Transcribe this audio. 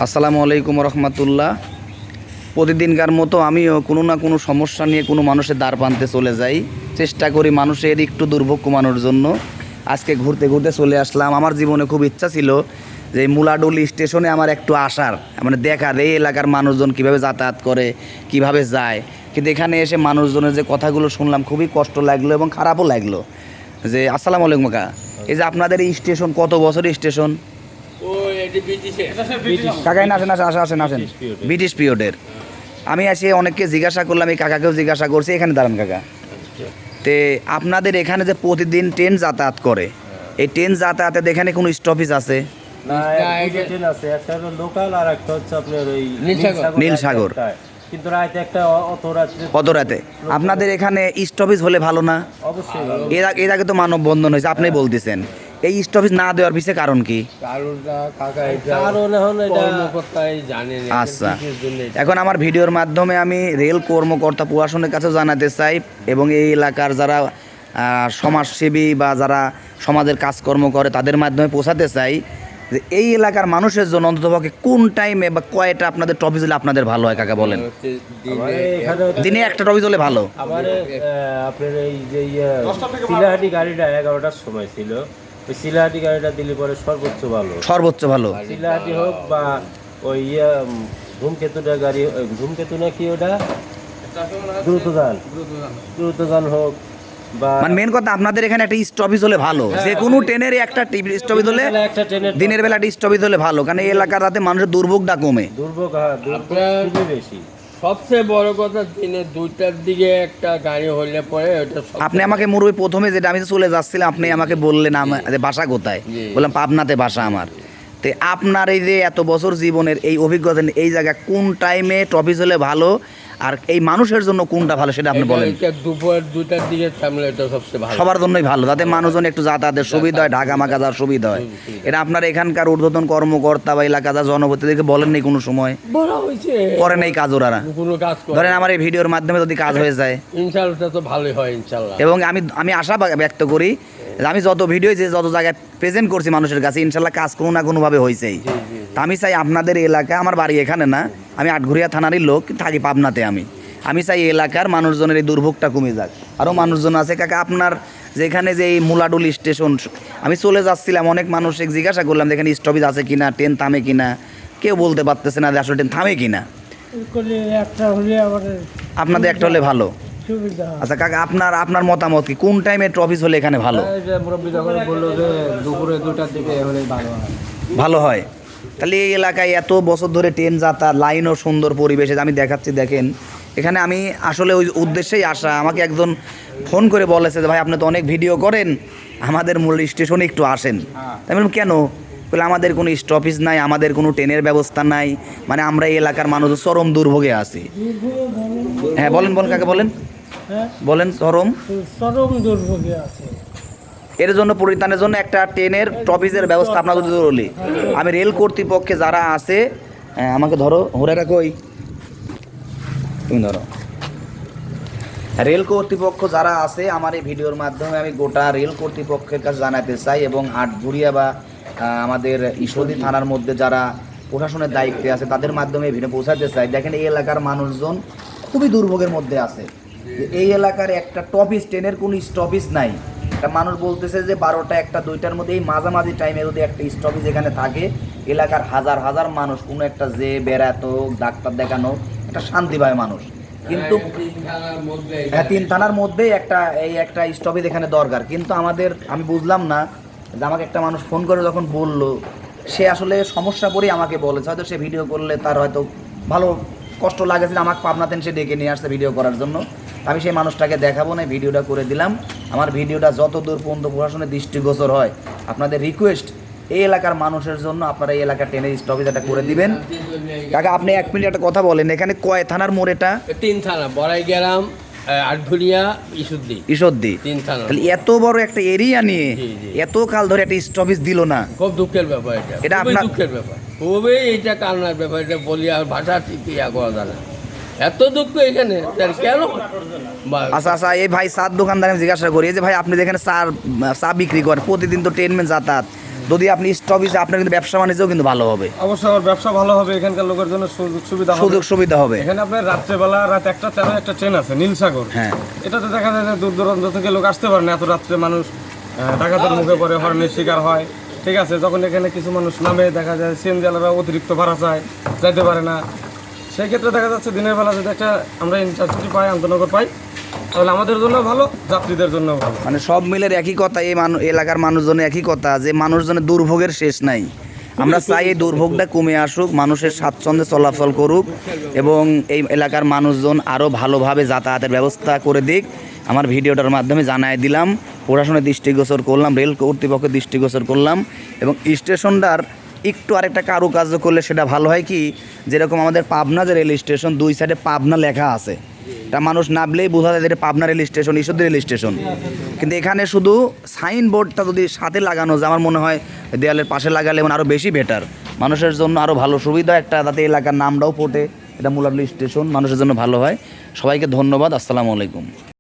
আসসালামু আলাইকুম রহমতুল্লাহ। প্রতিদিনকার মতো আমিও কোনো না কোনো সমস্যা নিয়ে কোনো মানুষের দ্বার প্রান্তে চলে যাই, চেষ্টা করি মানুষের একটু দুর্ভোগ কমানোর জন্য। আজকে ঘুরতে ঘুরতে চলে আসলাম। আমার জীবনে খুব ইচ্ছা ছিল যে মুলাডুলি স্টেশনে আমার একটু আসার, মানে দেখার এই এলাকার মানুষজন কীভাবে যাতায়াত করে, কিভাবে যায়। কিন্তু এখানে এসে মানুষজনের যে কথাগুলো শুনলাম খুবই কষ্ট লাগলো এবং খারাপও লাগলো। যে আসসালামু আলাইকুম কাকা, এই যে আপনাদের এই স্টেশন কত বছরের স্টেশন? কাকাই না আসেন আসেন আসেন ব্রিটিশ পিরিয়ডের। আমি এসে অনেককে জিজ্ঞাসা করলাম, এই কাকাকেও জিজ্ঞাসা করছি, এখানে দাঁড়ান কাকা। তে আপনাদের এখানে যে প্রতিদিন ট্রেন যাতায়াত করে, এই ট্রেন যাতায়াতের এখানে কোনো স্টপেজ আছে? নীলসাগর, কিন্তু রাতে একটা অত রাতে আপনাদের এখানে স্টপেজ হলে ভালো না? অবশ্যই এর আগে তো মানববন্ধন হয়েছে, আপনি বলতেছেন এই স্টপেজ না দেওয়ার পিছনে কারণ কি? আচ্ছা, এখন আমার ভিডিওর মাধ্যমে আমি রেল কর্মকর্তা প্রশাসনের কাছেও জানাতে চাই এবং এই এলাকার যারা সমাজসেবী বা যারা সমাজের কাজকর্ম করে তাদের মাধ্যমে পৌঁছাতে চাই যে এই এলাকার মানুষের জন্য অন্ততপক্ষে কোন টাইমে বা কয়টা আপনাদের টপিস হলে আপনাদের ভালো হয় কাকা বলেন? দিনে একটা টপিস হলে ভালো। আপনার এই যে শিলাহাটি গাড়িটা 11টার সময় ছিল, ওই শিলাহাটি গাড়িটা দিলে পরে সর্বোচ্চ ভালো। শিলাহাটি হোক বা ওই ধূমকেতুটা গাড়ি, ধূমকেতু না কি ওটা, দ্রুতযান হোক। মানে মেন কথা আপনাদের এখানে একটা স্টপেজ হলে ভালো, যে কোনো ট্রেনের একটা স্টপেজ হলে দিনের বেলা একটা স্টপেজ হলে ভালো, কারণ এই এলাকার রাতে মানুষের দুর্ভোগটা কমে। দুর্ভোগ বেশি। সবচেয়ে বড় কথা দিনে 2টার দিকে একটা গাড়ি হলে পরে ওটা। আপনি আমাকে মুরবি প্রথমে যেটা আমি চলে যাচ্ছিলাম, আপনি আমাকে বললেন যে বাসা কোথায়, বললাম পাবনাতে বাসা আমার। তো আপনার এই যে এত বছর জীবনের এই অভিজ্ঞতা, এই জায়গায় কোন টাইমে টপিস হলে ভালো আর এই মানুষের জন্য কোনটা ভালো সেটা আপনি বলেন। দুপুর 2টার দিকে থামলে এটা সবচেয়ে ভালো, সবার জন্যই ভালো, যাতে মানুষজন একটু যাতায়াতের সুবিধা হয়, ঢাকা মাকা যাওয়ার সুবিধা হয়। এটা আপনার এখানকার ঊর্ধ্বতন কর্মকর্তা বা এলাকা যা জনপ্রতিনিধিকে বলেন নাই কোনো সময়? বলা হয়েছে, করেন এই কাজ ওরা? কোনো কাজ ধরেন আমার এই ভিডিওর মাধ্যমে যদি কাজ হয়ে যায় ইনশাআল্লাহ তো ভালোই হয় ইনশাআল্লাহ। এবং আমি আশা ব্যক্ত করি যে আমি যত ভিডিও যে যত জায়গায় প্রেজেন্ট করছি মানুষের কাছে, ইনশাল্লাহ কাজ কোনো না কোনোভাবে হয়েছেই। তা আমি চাই আপনাদের এলাকা, আমার বাড়ি এখানে না, আমি আটঘরিয়া থানারই লোক, থাকি পাবনাতে। আমি চাই এলাকার মানুষজনের এই দুর্ভোগটা কমে যাক। আরও মানুষজন আছে কাকা আপনার যেখানে যে এই মুলাডুলি স্টেশন, আমি চলে যাচ্ছিলাম, অনেক মানুষকে জিজ্ঞাসা করলাম এখানে স্টপেজ আছে কিনা, ট্রেন থামে কিনা, কেউ বলতে পারতেছে না যে আসলে ট্রেন থামে কিনা। আপনাদের একটা হলে ভালো। আচ্ছা কাকা, আপনার মতামত কি, কোন টাইমে ট্রফিস হলে এখানে ভালো? দুপুরে 2টার দিকে হলে ভালো হয়। তাহলে এই এলাকায় এত বছর ধরে ট্রেন যাতায়াত, লাইনও সুন্দর পরিবেশে আমি দেখাচ্ছি, দেখেন এখানে আমি আসলে ওই উদ্দেশ্যেই আসা। আমাকে একজন ফোন করে বলেছে যে ভাই আপনি তো অনেক ভিডিও করেন, আমাদের মূল স্টেশনে একটু আসেন। আমি বললাম কেন? বলে আমাদের কোনো স্টপেজ নাই, আমাদের কোনো ট্রেনের ব্যবস্থা নাই, মানে আমরা এই এলাকার মানুষ চরম দুর্ভোগে আছি। হ্যাঁ বলেন কাকে বলেন চরম দুর্ভোগে আছে। এর জন্য পরিত্রাণের জন্য একটা ট্রেনের টপিসের ব্যবস্থা আপনার যদি জরুরি। আমি রেল কর্তৃপক্ষে যারা আছে, আমাকে ধরো হোরেরা কই, তুমি ধরো, রেল কর্তৃপক্ষ যারা আছে আমার এই ভিডিওর মাধ্যমে আমি গোটা রেল কর্তৃপক্ষের কাছে জানাতে চাই এবং আটঘরিয়া বা আমাদের ঈশ্বরদী থানার মধ্যে যারা প্রশাসনের দায়িত্বে আছে তাদের মাধ্যমে ভিডিও পৌঁছাতে চাই। দেখেন এই এলাকার মানুষজন খুবই দুর্ভোগের মধ্যে আছে। এই এলাকার একটা টপিস, ট্রেনের কোনো স্টপেজ নাই। একটা মানুষ বলতেছে যে 12টা 1টা 2টার মধ্যে এই মাঝামাঝি টাইমে যদি একটা স্টপেজ এখানে থাকে, এলাকার হাজার হাজার মানুষ কোনো একটা যে বেড়াতো, ডাক্তার দেখানো, একটা শান্তি পায় মানুষ। কিন্তু 3 থানার মধ্যে একটা স্টপেজ এখানে দরকার। কিন্তু আমি বুঝলাম না যে আমাকে একটা মানুষ ফোন করে যখন বললো, সে আসলে সমস্যা পড়ে আমাকে বলেছে, হয়তো সে ভিডিও করলে তার হয়তো ভালো কষ্ট লাগেছিল, আমাকে পাবনাতে সে ডেকে নিয়ে আসছে ভিডিও করার জন্য। আমি সেই মানুষটাকে দেখাবো না, ভিডিওটা করে দিলাম। আমার ভিডিওটা যত দূর পর্যন্ত প্রশাসনের দৃষ্টিগোচর হয়, আপনাদের রিকোয়েস্ট এই এলাকার মানুষের জন্য আপনারা এই এলাকার ট্রেনের স্টপেজ একটা করে দিবেন। কাকা আপনি 1 মিনিট একটা কথা বলেন, এখানে কয় থানার মোড়? এটা 3 থানা, বড়াইগ্রাম, আটঘরিয়া, ঈশ্বরদী, 3 থানা। তাহলে এত বড় একটা এরিয়া নিয়ে এত কাল ধরে একটা স্টপেজ দিল না, খুব দুঃখের ব্যাপার। এটা আপনার দুঃখের ব্যাপার, খুবই এটা কান্নার ব্যাপার। এটা বলি আর ভাষা ঠিক করা যায় না, এত দুঃখ এখানে কেন। আচ্ছা এই ভাই চার দোকানদার আমি জিজ্ঞাসা করি, যে ভাই আপনি যেখানে চা বিক্রি করেন, প্রতিদিন তো ট্রেনমেন যাতায়াত, যদি আপনি স্টপেজে আপনার কিন্তু ব্যবসা বাণিজ্যও কিন্তু ভালো হবে, অবশ্যই আমার ব্যবসা ভালো হবে, এখানকার লোকের জন্য সুযোগ সুবিধা হবে। এখানে আপনার রাত্রেবেলা রাত 1:13 একটা ট্রেন আছে নীলসাগর, হ্যাঁ, এটাতে দেখা যায় যে দূর দূরান্ত থেকে লোক আসতে পারে না, এত রাত্রে মানুষ ডাকাতের মুখে পড়ে হরনের শিকার হয়। ঠিক আছে, যখন এখানে কিছু মানুষ নামে দেখা যায় সিএনজিওয়ালারা অতিরিক্ত ভাড়া চায়, যাইতে পারে না, সেই ক্ষেত্রে দেখা যাচ্ছে দিনের বেলা যদি একটা আমরা ইন্টারসিটি পাই, আন্তনগর পাই, তাহলে আমাদের জন্য ভালো, যাত্রীদের জন্য ভালো। মানে সব মিলের একই কথা, এই এলাকার মানুষজনের একই কথা যে মানুষজনের দুর্ভোগের শেষ নাই। আমরা চাই এই দুর্ভোগটা কমে আসুক, মানুষের স্বাচ্ছন্দ্যে চলাচল করুক এবং এই এলাকার মানুষজন আরও ভালোভাবে যাতায়াতের ব্যবস্থা করে দিক। আমার ভিডিওটার মাধ্যমে জানাই দিলাম, প্রশাসনের দৃষ্টিগোচর করলাম, রেল কর্তৃপক্ষের দৃষ্টিগোচর করলাম এবং স্টেশনটার একটু আরেকটা কারুকার্য করলে সেটা ভালো হয় কি, যেরকম আমাদের পাবনা যে রেল স্টেশন, দুই সাইডে পাবনা লেখা আছে, তা মানুষ নামলেই বোঝা যায় যে Pabna rail station, Ishwardi rail station. কিন্তু এখানে শুধু সাইনবোর্ডটা যদি সাথে লাগানো যায়, আমার মনে হয় দেয়ালের পাশে লাগালে মানে আরও বেশি বেটার, মানুষের জন্য আরও ভালো সুবিধা একটা, যাতে এলাকার নামটাও ফোটে, এটা মুলার স্টেশন মানুষের জন্য ভালো হয়। সবাইকে ধন্যবাদ, আসসালামু আলাইকুম।